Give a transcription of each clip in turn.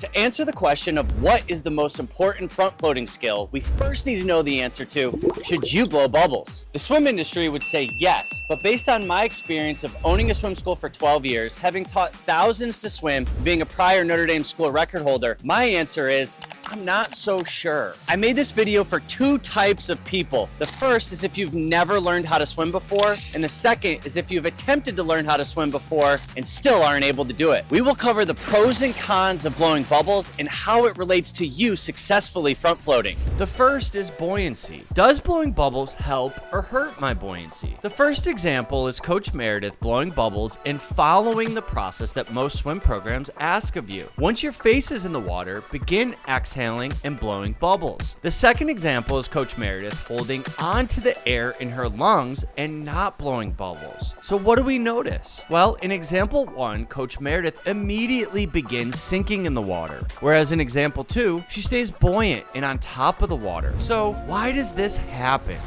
To answer the question of what is the most important front floating skill, we first need to know the answer to, should you blow bubbles? The swim industry would say yes, but based on my experience of owning a swim school for 12 years, having taught thousands to swim, and being a prior Notre Dame school record holder, my answer is, I'm not so sure. I made this video for two types of people. The first is if you've never learned how to swim before, and the second is if you've attempted to learn how to swim before and still aren't able to do it. We will cover the pros and cons of blowing bubbles and how it relates to you successfully front floating. The first is buoyancy. Does blowing bubbles help or hurt my buoyancy? The first example is Coach Meredith blowing bubbles and following the process that most swim programs ask of you. Once your face is in the water, begin exhaling and blowing bubbles. The second example is Coach Meredith holding onto the air in her lungs and not blowing bubbles. So what do we notice? Well, in example 1, Coach Meredith immediately begins sinking in the water. Whereas in example 2, she stays buoyant and on top of the water. So why does this happen?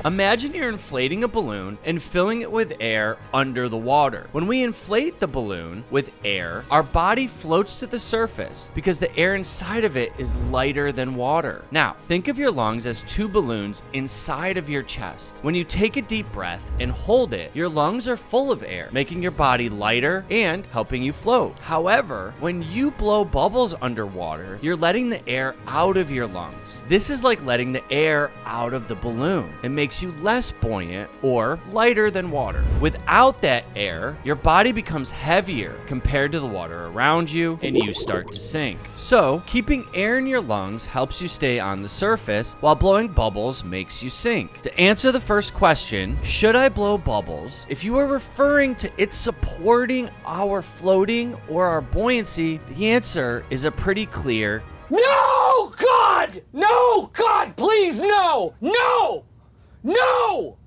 Imagine you're inflating a balloon and filling it with air under the water. When we inflate the balloon with air, our body floats to the surface because the air inside of it is lighter than water. Now, think of your lungs as two balloons inside of your chest. When you take a deep breath and hold it, your lungs are full of air, making your body lighter and helping you float. However, when you blow bubbles underwater, you're letting the air out of your lungs. This is like letting the air out of the balloon. It makes you less buoyant or lighter than water. Without that air, your body becomes heavier compared to the water around you and you start to sink. So, keeping air in your lungs helps you stay on the surface while blowing bubbles makes you sink. To answer the first question, should I blow bubbles? If you are referring to it supporting our floating or our buoyancy, the answer is a pretty clear No, God! No, God, please, no! No! No!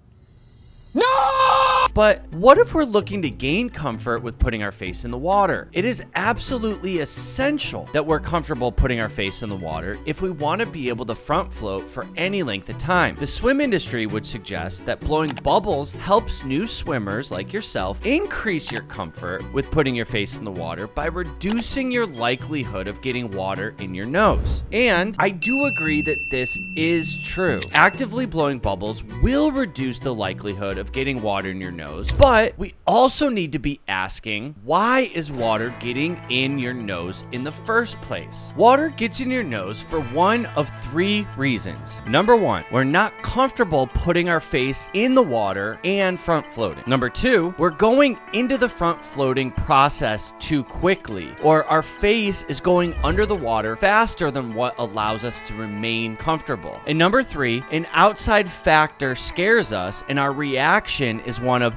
No! But what if we're looking to gain comfort with putting our face in the water? It is absolutely essential that we're comfortable putting our face in the water if we want to be able to front float for any length of time. The swim industry would suggest that blowing bubbles helps new swimmers like yourself increase your comfort with putting your face in the water by reducing your likelihood of getting water in your nose. And I do agree that this is true. Actively blowing bubbles will reduce the likelihood of getting water in your nose, but we also need to be asking, why is water getting in your nose in the first place? Water gets in your nose for one of three reasons. Number 1, we're not comfortable putting our face in the water and front floating. Number 2, we're going into the front floating process too quickly, or our face is going under the water faster than what allows us to remain comfortable. And number 3, an outside factor scares us and our reaction is one of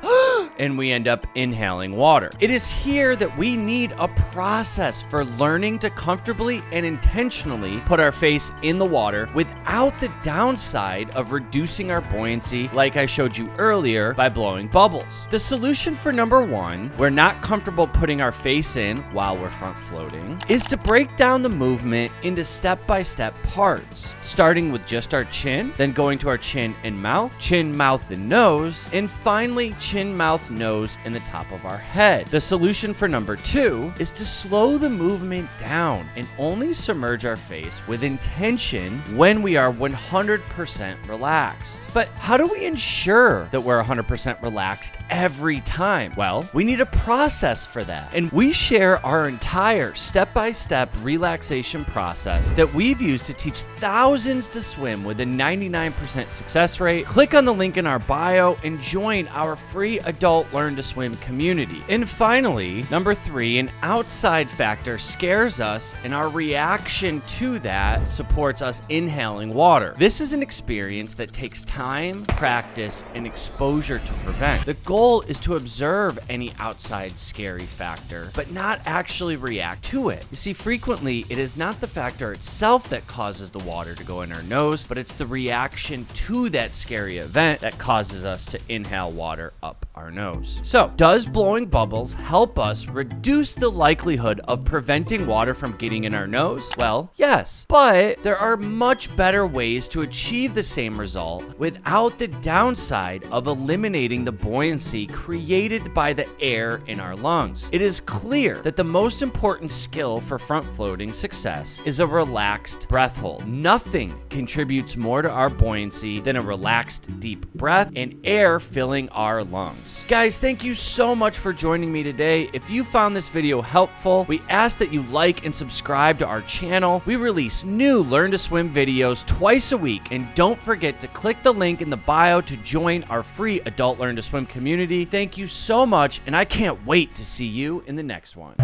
and we end up inhaling water. It is here that we need a process for learning to comfortably and intentionally put our face in the water without the downside of reducing our buoyancy like I showed you earlier by blowing bubbles. The solution for number 1, we're not comfortable putting our face in while we're front floating, is to break down the movement into step-by-step parts, starting with just our chin, then going to our chin and mouth, chin, mouth, and nose, and finally chin, mouth, nose, and the top of our head. The solution for number 2 is to slow the movement down and only submerge our face with intention when we are 100% relaxed. But how do we ensure that we're 100% relaxed every time? Well, we need a process for that. And we share our entire step-by-step relaxation process that we've used to teach thousands to swim with a 99% success rate. Click on the link in our bio and join our free adult Learn to Swim community. And finally, number 3, an outside factor scares us and our reaction to that supports us inhaling water. This is an experience that takes time, practice, and exposure to prevent. The goal is to observe any outside scary factor, but not actually react to it. You see, frequently, it is not the factor itself that causes the water to go in our nose, but it's the reaction to that scary event that causes us to inhale water up our nose. nose. So, does blowing bubbles help us reduce the likelihood of preventing water from getting in our nose? Well, yes, but there are much better ways to achieve the same result without the downside of eliminating the buoyancy created by the air in our lungs. It is clear that the most important skill for front floating success is a relaxed breath hold. Nothing contributes more to our buoyancy than a relaxed deep breath and air filling our lungs. Guys, thank you so much for joining me today. If you found this video helpful, we ask that you like and subscribe to our channel. We release new Learn to Swim videos twice a week, and don't forget to click the link in the bio to join our free Adult Learn to Swim community. Thank you so much, and I can't wait to see you in the next one.